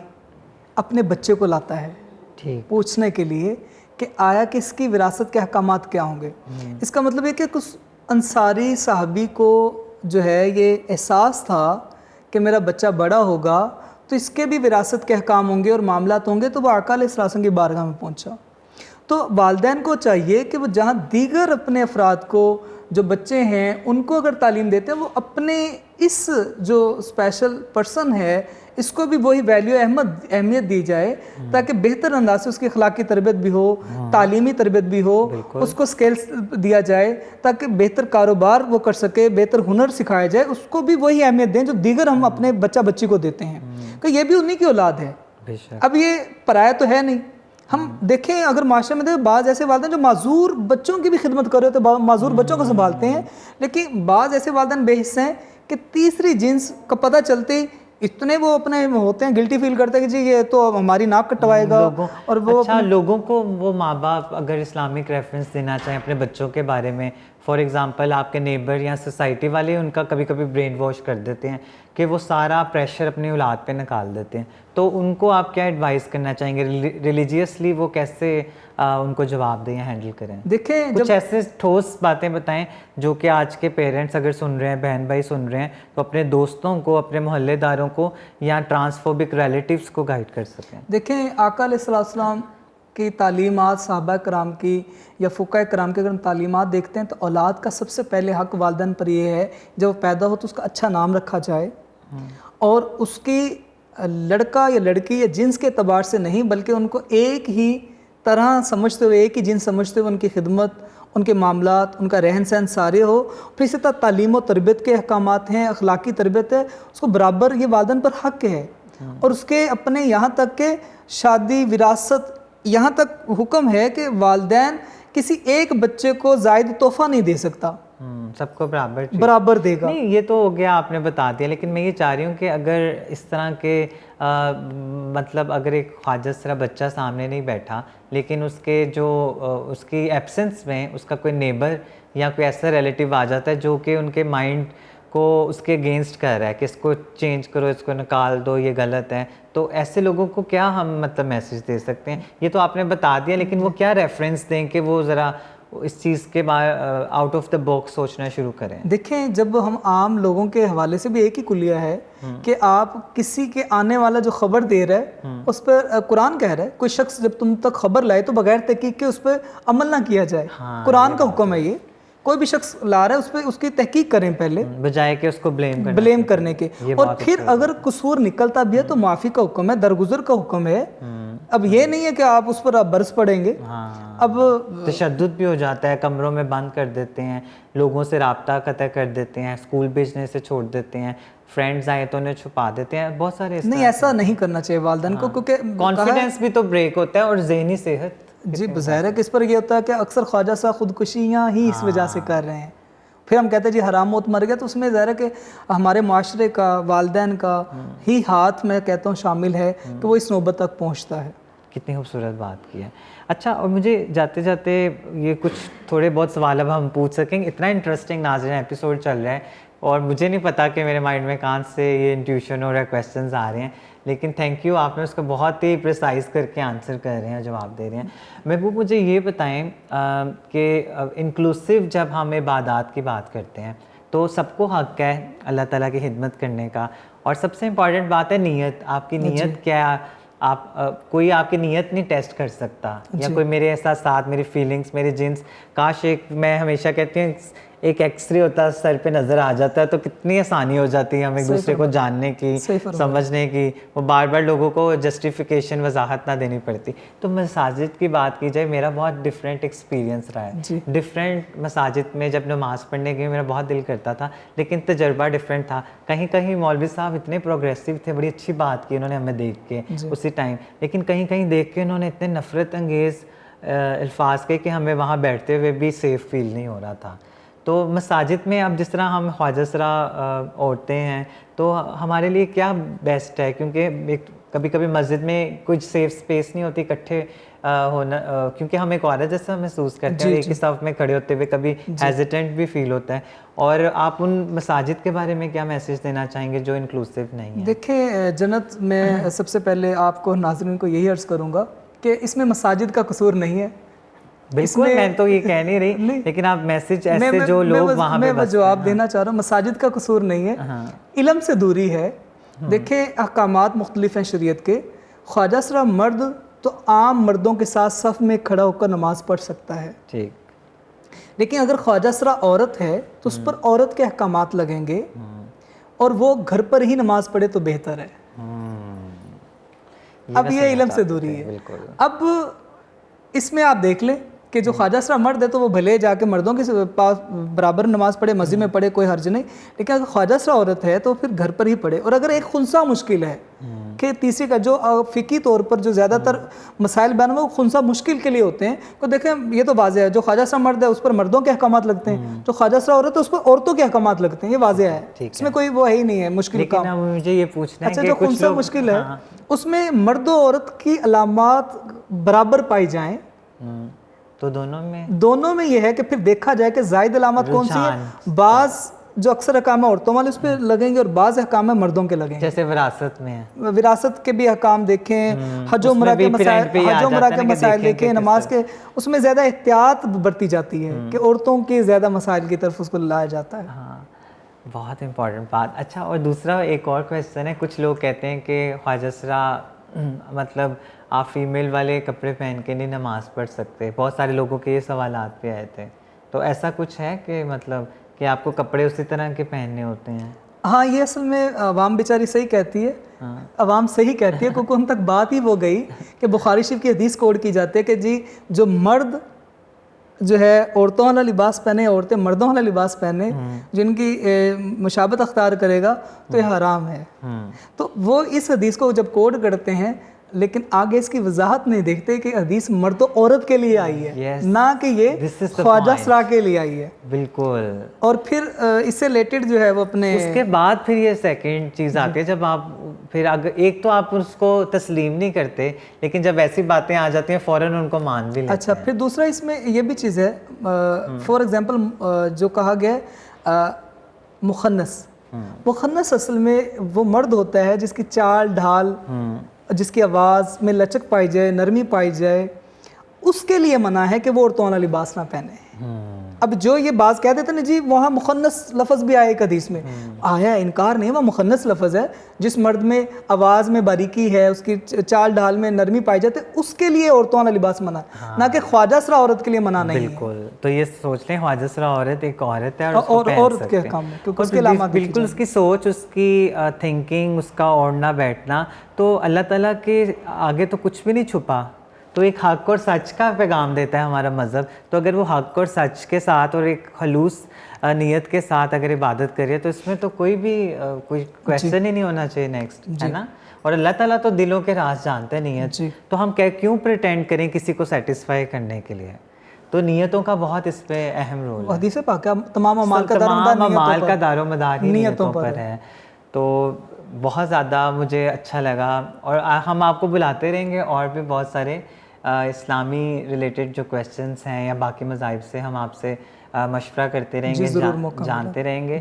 اپنے بچے کو لاتا ہے پوچھنے کے لیے کہ آیا کہ اس کی وراثت کے احکامات کیا ہوں گے. اس کا مطلب یہ کہ کچھ انصاری صحابی کو جو ہے یہ احساس تھا کہ میرا بچہ بڑا ہوگا تو اس کے بھی وراثت کے احکام ہوں گے اور معاملات ہوں گے, تو وہ آقا علیہ الصلوۃ والسلام کی بارگاہ میں پہنچا. تو والدین کو چاہیے کہ وہ جہاں دیگر اپنے افراد کو جو بچے ہیں ان کو اگر تعلیم دیتے ہیں, وہ اپنے اس جو اسپیشل پرسن ہے اس کو بھی وہی ویلیو اہمیت دی جائے تاکہ بہتر انداز سے اس کی اخلاقی تربیت بھی ہو, تعلیمی تربیت بھی ہو, اس کو سکلز دیا جائے تاکہ بہتر کاروبار وہ کر سکے, بہتر ہنر سکھایا جائے, اس کو بھی وہی اہمیت دیں جو دیگر ہم اپنے بچہ بچی کو دیتے ہیں کہ یہ بھی انہی کی اولاد ہے. اب یہ پرایا تو ہے نہیں. ہم دیکھیں اگر معاشرے میں دیکھیں بعض ایسے والدین جو معذور بچوں کی بھی خدمت کر رہے ہوتے ہیں, معذور بچوں کو سنبھالتے ہیں, لیکن بعض ایسے والدین بے حص ہیں کہ تیسری جنس کا پتہ چلتے اتنے وہ اپنے ہوتے ہیں, گلٹی فیل کرتے ہیں کہ جی یہ تو ہماری ناک کٹوائے گا. اور وہ اچھا, لوگوں کو وہ ماں باپ اگر اسلامک ریفرنس دینا چاہیں اپنے بچوں کے بارے میں, فار ایگزامپل آپ کے نیبر یا سوسائٹی والے ان کا کبھی کبھی برین واش کر دیتے ہیں کہ وہ سارا پریشر اپنی اولاد پہ نکال دیتے ہیں, تو ان کو آپ کیا ایڈوائز کرنا چاہیں گے ریلیجیسلی, وہ کیسے ان کو جواب دیں یا ہینڈل کریں؟ دیکھیں کچھ ایسے ٹھوس باتیں بتائیں جو کہ آج کے پیرنٹس اگر سن رہے ہیں, بہن بھائی سن رہے ہیں, تو اپنے دوستوں کو, اپنے محلے داروں کو یا ٹرانسفوبک ریلیٹیوز کو گائیڈ کر سکیں. دیکھیں آقا علیہ الصلوۃ والسلام کی تعلیمات, صحابہ کرام کی یا فقہاء کرام کے اگر ہم تعلیمات دیکھتے ہیں تو اولاد کا سب سے پہلے حق والدین پر یہ ہے جب وہ پیدا ہو تو اس کا اچھا نام رکھا جائے, اور اس کی لڑکا یا لڑکی یا جنس کے اعتبار سے نہیں بلکہ ان کو ایک ہی طرح سمجھتے ہوئے, ایک ہی جنس سمجھتے ہوئے ان کی خدمت, ان کے معاملات, ان کا رہن سہن سارے ہو. پھر اسی طرح تعلیم و تربیت کے احکامات ہیں, اخلاقی تربیت ہے, اس کو برابر یہ والدین پر حق ہے. اور اس کے اپنے یہاں تک کہ شادی, وراثت, یہاں تک حکم ہے کہ والدین کسی ایک بچے کو زائد تحفہ نہیں دے سکتا, سب کو برابر دے گا. نہیں, یہ تو ہو گیا, آپ نے بتا دیا, لیکن میں یہ چاہ رہی ہوں کہ اگر اس طرح کے مطلب اگر ایک خواجہ سرا بچہ سامنے نہیں بیٹھا لیکن اس کے جو اس کی ایبسنس میں اس کا کوئی نیبر یا کوئی ایسا ریلیٹیو آ جاتا ہے جو کہ ان کے مائنڈ کو اس کے اگینسٹ کر رہا ہے کہ اس کو چینج کرو, اس کو نکال دو, یہ غلط ہے, تو ایسے لوگوں کو کیا ہم مطلب میسج دے سکتے ہیں؟ یہ تو آپ نے بتا دیا, لیکن وہ کیا ریفرنس دیں کہ وہ ذرا اس چیز کے آؤٹ آف دا باکس سوچنا شروع کریں؟ دیکھیں جب ہم عام لوگوں کے حوالے سے بھی ایک ہی کلیہ ہے کہ آپ کسی کے آنے والا جو خبر دے رہا ہے اس پر قرآن کہہ رہا ہے کوئی شخص جب تم تک خبر لائے تو بغیر تحقیق کے اس پہ عمل نہ کیا جائے. قرآن کا حکم ہے یہ, کوئی بھی شخص لا رہا ہے اس پہ اس کی تحقیق کریں پہلے بجائے کہ اس کو بلیم کرنے کے, اور پھر اگر قصور نکلتا بھی ہے تو معافی کا حکم ہے, درگزر کا حکم ہے. اب یہ نہیں ہے کہ آپ اس پر برس پڑیں گے. اب تشدد بھی ہو جاتا ہے, کمروں میں بند کر دیتے ہیں, لوگوں سے رابطہ قطع کر دیتے ہیں, اسکول بھیجنے سے چھوڑ دیتے ہیں, فرینڈز آئے تو انہیں چھپا دیتے ہیں, بہت سارے. نہیں, ایسا نہیں کرنا چاہیے والدین کو, کیونکہ کانفیڈنس بھی تو بریک ہوتا ہے اور ذہنی صحت. جی بظاہر ہے کہ اس پر یہ ہوتا ہے کہ اکثر خواجہ صاحب خودکشیاں ہی اس وجہ سے کر رہے ہیں. پھر ہم کہتے ہیں جی حرام موت مر گیا, تو اس میں ظاہر ہے کہ ہمارے معاشرے کا, والدین کا ہی ہاتھ میں کہتا ہوں شامل ہے کہ وہ اس نوبت تک پہنچتا ہے. کتنی خوبصورت بات کی ہے. اچھا, اور مجھے جاتے جاتے یہ کچھ تھوڑے بہت سوال اب ہم پوچھ سکیں گے, اتنا انٹرسٹنگ ناظرین ایپیسوڈ چل رہا ہے اور مجھے نہیں پتا کہ میرے مائنڈ میں کہاں سے یہ انٹیوشن اور کویسچنز آ رہے ہیں, لیکن تھینک یو، آپ نے اس کو بہت ہی پریسائز کر کے آنسر کر رہے ہیں، جواب دے رہے ہیں. محبوب مجھے یہ بتائیں کہ انکلوسیو جب ہم عبادات کی بات کرتے ہیں تو سب کو حق ہے اللہ تعالیٰ کی خدمت کرنے کا، اور سب سے امپورٹنٹ بات ہے نیت. آپ کی نیت کیا، آپ کوئی آپ کی نیت نہیں ٹیسٹ کر سکتا، یا کوئی میرے احساسات، میری فیلنگس، میرے جنس، کاش میں ہمیشہ کہتی ہوں ایک ایکس رے ہوتا ہے سر پہ نظر آ جاتا ہے تو کتنی آسانی ہو جاتی ہے ہم ایک دوسرے کو جاننے کی، سمجھنے کی، وہ بار بار لوگوں کو جسٹیفیکیشن وضاحت نہ دینی پڑتی. تو مساجد کی بات کی جائے، میرا بہت ڈفرینٹ ایکسپیرینس رہا ہے. ڈفرینٹ مساجد میں جب نماز پڑھنے گئی میرا بہت دل کرتا تھا، لیکن تجربہ ڈفرینٹ تھا. کہیں کہیں مولوی صاحب اتنے پروگریسو تھے، بڑی اچھی بات کی انہوں نے ہمیں دیکھ کے اسی ٹائم، لیکن کہیں کہیں دیکھ کے انہوں نے اتنے نفرت انگیز الفاظ کے کہ ہمیں وہاں بیٹھتے ہوئے بھی سیف فیل نہیں ہو رہا تھا. تو مساجد میں اب جس طرح ہم خواجہ سرا اوڑھتے ہیں تو ہمارے لیے کیا بیسٹ ہے؟ کیونکہ کبھی کبھی مسجد میں کچھ سیف اسپیس نہیں ہوتی اکٹھے ہونا، کیونکہ ہم ایک عورت جیسا محسوس کرتے ہیں، ایک ہی صف میں کھڑے ہوتے ہوئے کبھی ہیزیٹنٹ بھی فیل ہوتا ہے. اور آپ ان مساجد کے بارے میں کیا میسیج دینا چاہیں گے جو انکلوسیو نہیں ہے؟ دیکھیں جنت، میں سب سے پہلے آپ کو ناظرین کو یہی عرض کروں گا کہ اس میں مساجد کا قصور نہیں ہے. بالکل، میں تو یہ کہہ نہیں رہی، لیکن آپ میسیج ایسے جو لوگ وہاں پہ میں جواب دینا چاہ رہا ہوں، مساجد کا قصور نہیں ہے، علم سے دوری ہے. دیکھیں احکامات مختلف ہیں شریعت کے. خواجہ سرا مرد تو عام مردوں کے ساتھ صف میں کھڑا ہو کر نماز پڑھ سکتا ہے، ٹھیک، لیکن اگر خواجہ سرا عورت ہے تو اس پر عورت کے احکامات لگیں گے، اور وہ گھر پر ہی نماز پڑھے تو بہتر ہے. اب یہ علم سے دوری ہے. اب اس میں آپ دیکھ لیں کہ جو خواجہ سرا مرد ہے تو وہ بھلے جا کے مردوں کے پاس برابر نماز پڑھے، مسجد میں پڑھے، کوئی حرج نہیں، لیکن اگر خواجہ سرا عورت ہے تو پھر گھر پر ہی پڑھے. اور اگر ایک خنثی مشکل ہے کہ تیسری کا جو فقہی طور پر جو زیادہ تر مسائل بیان ہوئے وہ خنثی مشکل کے لیے ہوتے ہیں، تو دیکھیں یہ تو واضح ہے جو خواجہ سرا مرد ہے اس پر مردوں کے احکامات لگتے ہیں، جو خواجہ سرا عورت ہے اس پر عورتوں کے احکامات لگتے ہیں. یہ واضح ہے، اس میں کوئی وہ ہے ہی نہیں ہے مشکل کام. مجھے یہ پوچھنا ہے اچھا، جو خنثی مشکل ہے اس میں مرد و عورت کی علامات برابر پائی جائیں تو دونوں میں یہ ہے کہ پھر دیکھا جائے کہ زائد علامت کون سی ہے. بعض جو اکثر احکام عورتوں والے اس پہ لگیں گے اور بعض احکام مردوں کے لگیں گے. جیسے وراثت میں ہے، وراثت کے بھی احکام دیکھیں، حج و عمرہ کے مسائل دیکھیں، نماز کے اس میں زیادہ احتیاط برتی جاتی ہے کہ عورتوں کے زیادہ مسائل کی طرف اس کو لایا جاتا ہے. ہاں، بہت امپورٹنٹ بات. اچھا، اور دوسرا ایک اور کویسچن ہے، کچھ لوگ کہتے ہیں کہ خواجہ سرا مطلب آپ فیمیل والے کپڑے پہن کے نہیں نماز پڑھ سکتے. بہت سارے لوگوں کے یہ سوالات پہ آئے تھے، تو ایسا کچھ ہے کہ مطلب کہ آپ کو کپڑے اسی طرح کے پہننے ہوتے ہیں؟ ہاں، یہ اصل میں عوام بیچاری صحیح کہتی ہے، عوام صحیح کہتی ہے، کیونکہ ان تک بات ہی وہ گئی کہ بخاری شریف کی حدیث کوٹ کی جاتی ہے کہ جی جو مرد جو ہے عورتوں والا لباس پہنے، عورتیں مردوں والا لباس پہنے، جن کی مشابہت اختیار کرے گا تو یہ حرام ہے. تو وہ اس حدیث کو جب کوٹ کرتے ہیں لیکن آگے اس کی وضاحت نہیں دیکھتے کہ حدیث مرد و عورت کے لیے آئی ہے، نہ کہ یہ خواجہ سرا کے لیے آئی ہے. بالکل. اور پھر اس سے ریلیٹڈ جو ہے وہ اپنے اس کے بعد پھر یہ سیکنڈ چیز آتی ہے جب آپ پھر ایک تو آپ اس کو تسلیم نہیں کرتے، لیکن جب ایسی باتیں آ جاتی ہیں فوراً ان کو مان بھی لیتے ہیں. اچھا، پھر دوسرا اس میں یہ بھی چیز ہے، فار ایگزامپل جو کہا گیا مخنث اصل میں وہ مرد ہوتا ہے جس کی چال ڈھال، جس کی آواز میں لچک پائی جائے، نرمی پائی جائے، اس کے لیے منع ہے کہ وہ عورتوں والا لباس نہ پہنے. اب جو یہ بات کہہ دیتے نا جی وہاں مخنث لفظ بھی آیا ایک حدیث میں، آیا، انکار نہیں، وہ مخنث لفظ ہے. جس مرد میں آواز میں باریکی ہے، اس کی چال ڈھال میں نرمی پائی جاتی ہے، اس کے لیے عورتوں والا لباس منع ہے، نہ کہ خواجہ سرا عورت کے لیے منع نہیں ہے. بالکل. تو یہ سوچ لیں خواجہ سرا عورت ایک عورت ہے اور عورت کے کام میں کیونکہ اس کے علامات بالکل اس کی سوچ، اس کی تھنکنگ، اس کا اوڑھنا بیٹھنا، تو اللہ تعالیٰ کے آگے تو کچھ بھی نہیں چھپا. تو ایک حق اور سچ کا پیغام دیتا ہے ہمارا مذہب. تو اگر وہ حق اور سچ کے ساتھ اور ایک خلوص نیت کے ساتھ اگر عبادت کریے تو اس میں تو کوئی کویسچن ہی نہیں ہونا چاہیے نیکسٹ، ہے نا. اور اللہ تعالیٰ تو دلوں کے راز جانتے ہیں، نیت. تو ہم کیوں پریٹینڈ کریں کسی کو سیٹسفائی کرنے کے لیے؟ تو نیتوں کا بہت اس پہ اہم رول ہے. حدیث پاک تمام اعمال کا دار و مدار ہی نیتوں پر ہے. تو بہت زیادہ مجھے اچھا لگا، اور ہم آپ کو بلاتے رہیں گے اور بھی بہت سارے اسلامی ریلیٹڈ جو کویسچنس ہیں یا باقی مذاہب سے ہم آپ سے مشورہ کرتے رہیں گے، جانتے رہیں گے.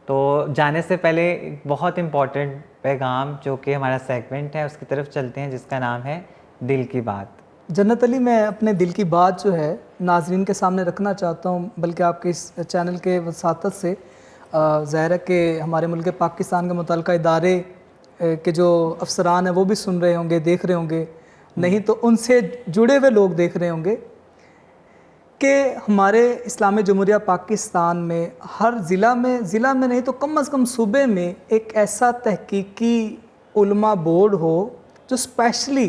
تو جانے سے پہلے ایک بہت امپورٹنٹ پیغام جو کہ ہمارا سیگمنٹ ہے اس کی طرف چلتے ہیں، جس کا نام ہے دل کی بات۔ جنت علی، میں اپنے دل کی بات جو ہے ناظرین کے سامنے رکھنا چاہتا ہوں، بلکہ آپ کے اس چینل کے وساطت سے ظاہر ہے کہ ہمارے ملک پاکستان کے متعلقہ ادارے کے جو افسران ہیں وہ بھی سن رہے ہوں گے، دیکھ رہے ہوں گے، نہیں تو ان سے جڑے ہوئے لوگ دیکھ رہے ہوں گے کہ ہمارے اسلامی جمہوریہ پاکستان میں ہر ضلع میں نہیں تو کم از کم صوبے میں ایک ایسا تحقیقی علماء بورڈ ہو جو اسپیشلی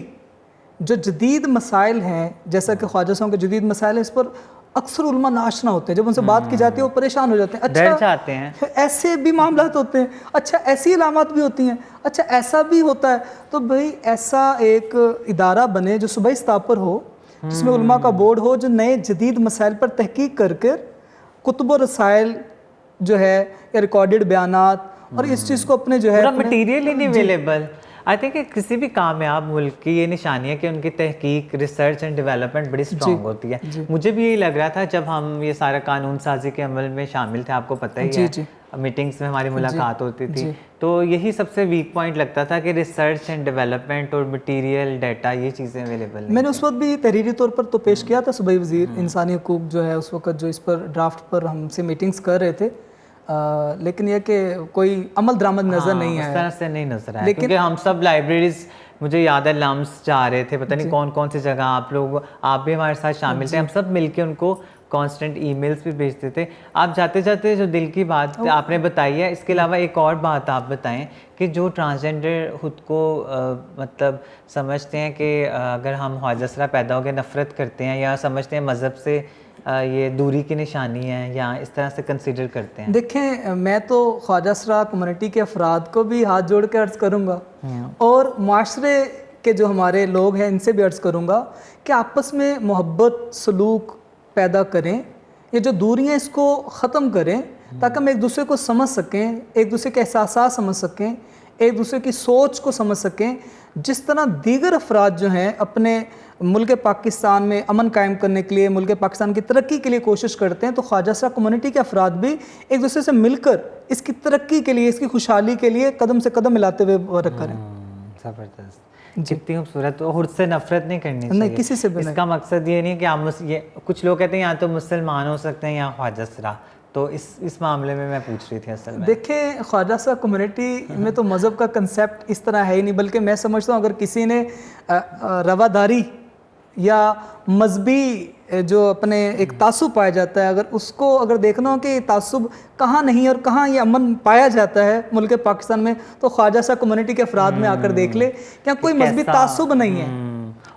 جو جدید مسائل ہیں، جیسا کہ خواجہ صاحب کے جدید مسائل ہیں، اس پر اکثر علماء ناشنا ہوتے ہیں، جب ان سے بات کی جاتی ہے وہ پریشان ہو جاتے ہیں، ڈر جاتے ہیں، ایسے بھی معاملات ہوتے ہیں، اچھا ایسی علامات بھی ہوتی ہیں، اچھا ایسا بھی ہوتا ہے، تو بھئی ایسا ایک ادارہ بنے جو صوبائی سطح پر ہو، جس میں علماء کا بورڈ ہو جو نئے جدید مسائل پر تحقیق کر کتب و رسائل جو ہے یا ریکارڈڈ بیانات اور اس چیز کو اپنے جو ہے مٹیریل ہی نہیں اویلیبل۔ آئی تھنک کہ کسی بھی کامیاب ملک کی یہ نشانی ہے کہ ان کی تحقیق، ریسرچ اینڈ ڈیولپمنٹ بڑی اسٹرانگ ہوتی ہے۔ مجھے بھی یہی لگ رہا تھا جب ہم یہ سارا قانون سازی کے عمل میں شامل تھے، آپ کو پتہ ہی ہے میٹنگز میں ہماری ملاقات ہوتی تھی، تو یہی سب سے ویک پوائنٹ لگتا تھا کہ ریسرچ اینڈ ڈیولپمنٹ اور مٹیریل ڈیٹا یہ چیزیں اویلیبل نہیں۔ میں نے اس وقت بھی تحریری طور پر تو پیش کیا تھا صوبائی وزیر انسانی حقوق جو ہے اس وقت جو اس پر ڈرافٹ پر ہم سے میٹنگز کر رہے تھے، لیکن یہ کہ کوئی عمل درآمد نظر نہیں آیا، اس طرح سے نہیں نظر آیا، کیونکہ ہم سب لائبریریز، مجھے یاد ہے لمس جا رہے تھے، پتہ نہیں کون سی جگہ، آپ بھی ہمارے ساتھ شامل تھے، ہم سب مل کے ان کو کانسٹنٹ ای میلز بھی بھیجتے تھے۔ آپ جاتے جاتے جو دل کی بات آپ نے بتائی ہے، اس کے علاوہ ایک اور بات آپ بتائیں کہ جو ٹرانسجینڈر خود کو مطلب سمجھتے ہیں کہ اگر ہم خواجہ اسرا پیدا ہو گئے نفرت کرتے ہیں یا سمجھتے ہیں مذہب سے یہ دوری کی نشانی ہے یا اس طرح سے کنسیڈر کرتے ہیں۔ دیکھیں، میں تو خواجہ اسرا کمیونٹی کے افراد کو بھی ہاتھ جوڑ کے عرض کروں گا اور معاشرے کے جو ہمارے لوگ ہیں ان سے بھی عرض کروں گا کہ آپس میں محبت سلوک پیدا کریں، یہ جو دوریاں اس کو ختم کریں تاکہ ہم ایک دوسرے کو سمجھ سکیں، ایک دوسرے کے احساسات سمجھ سکیں، ایک دوسرے کی سوچ کو سمجھ سکیں۔ جس طرح دیگر افراد جو ہیں اپنے ملک پاکستان میں امن قائم کرنے کے لیے، ملک پاکستان کی ترقی کے لیے کوشش کرتے ہیں، تو خواجہ اسرا کمیونٹی کے افراد بھی ایک دوسرے سے مل کر اس کی ترقی کے لیے، اس کی خوشحالی کے لیے قدم سے قدم ملاتے ہوئے ورک کریں۔ زبردست، کتنی خوبصورت۔ تو خود سے نفرت نہیں کرنی چاہیے، نہیں، کسی سے بھی اس کا مقصد یہ نہیں کہ آپ کچھ لوگ کہتے ہیں یا تو مسلمان ہو سکتے ہیں یا خواجہ اسرا، تو اس معاملے میں پوچھ رہی تھی اصل میں۔ دیکھیں، خواجہ اسرا کمیونٹی میں تو مذہب کا کنسیپٹ اس طرح ہے ہی نہیں، بلکہ میں سمجھتا ہوں اگر کسی نے رواداری یا مذہبی جو اپنے ایک تعصب پایا جاتا ہے، اگر اس کو اگر دیکھنا ہو کہ یہ تعصب کہاں نہیں اور کہاں یہ امن پایا جاتا ہے ملک پاکستان میں، تو خواجہ اسرا کمیونٹی کے افراد میں آ کر دیکھ لے کہ کوئی مذہبی تعصب نہیں ہے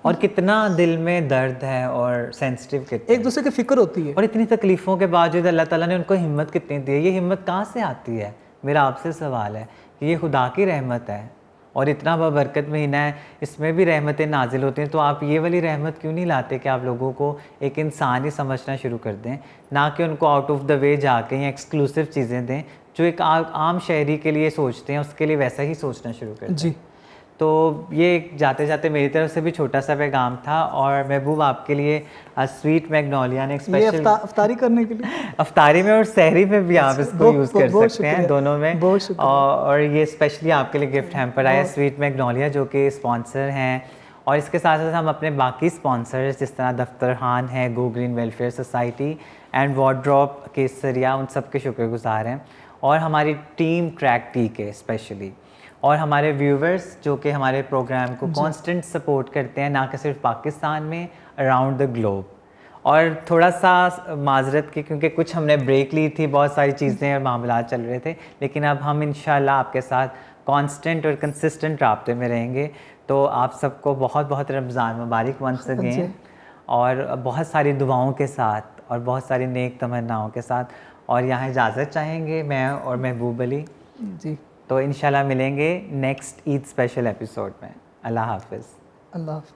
اور کتنا دل میں درد ہے اور سینسٹیو کتنا، ایک دوسرے کی فکر ہوتی ہے، اور اتنی تکلیفوں کے باوجود اللہ تعالیٰ نے ان کو ہمت کتنی دی ہے۔ یہ ہمت کہاں سے آتی ہے؟ میرا آپ سے سوال ہے کہ یہ خدا کی رحمت ہے اور اتنا بابرکت مہینہ ہے، اس میں بھی رحمتیں نازل ہوتی ہیں، تو آپ یہ والی رحمت کیوں نہیں لاتے کہ آپ لوگوں کو ایک انسان ہی سمجھنا شروع کر دیں، نہ کہ ان کو آؤٹ آف دا وے جا کے یا ایکسکلوسیو چیزیں دیں جو ایک عام شہری کے لیے سوچتے ہیں، اس کے لیے ویسا ہی سوچنا شروع کر دیں۔ جی، تو یہ جاتے جاتے میری طرف سے بھی چھوٹا سا پیغام تھا، اور محبوب آپ کے لیے سویٹ میگنولیا نے ایک اسپیشل افطاری کرنے کے لیے، افطاری میں اور سحری میں بھی آپ اس کو یوز کر سکتے ہیں، دونوں میں، بہت شکریہ، اور یہ اسپیشلی آپ کے لیے گفٹ ہیمپر آیا سویٹ میگنولیا جو کہ اسپانسر ہیں، اور اس کے ساتھ ساتھ ہم اپنے باقی اسپانسرز جس طرح دفتر خان ہے، go green welfare society and wardrobe Kesariya, ان سب کے شکر گزار ہیں، اور ہماری ٹیم ٹریک ٹی کے اسپیشلی، اور ہمارے ویورز جو کہ ہمارے پروگرام کو کانسٹنٹ سپورٹ کرتے ہیں، نہ کہ صرف پاکستان میں، اراؤنڈ دا گلوب۔ اور تھوڑا سا معذرت کی کیونکہ کچھ ہم نے بریک لی تھی، بہت ساری چیزیں اور معاملات چل رہے تھے، لیکن اب ہم انشاءاللہ آپ کے ساتھ کانسٹنٹ اور کنسسٹنٹ رابطے میں رہیں گے۔ تو آپ سب کو بہت بہت رمضان مبارک ونس اگین، اور بہت ساری دعاؤں کے ساتھ اور بہت ساری نیک تمناؤں کے ساتھ، اور یہاں اجازت چاہیں گے میں اور محبوب علی، جی، تو انشاءاللہ ملیں گے نیکسٹ عید اسپیشل ایپیسوڈ میں۔ اللہ حافظ۔ اللہ حافظ۔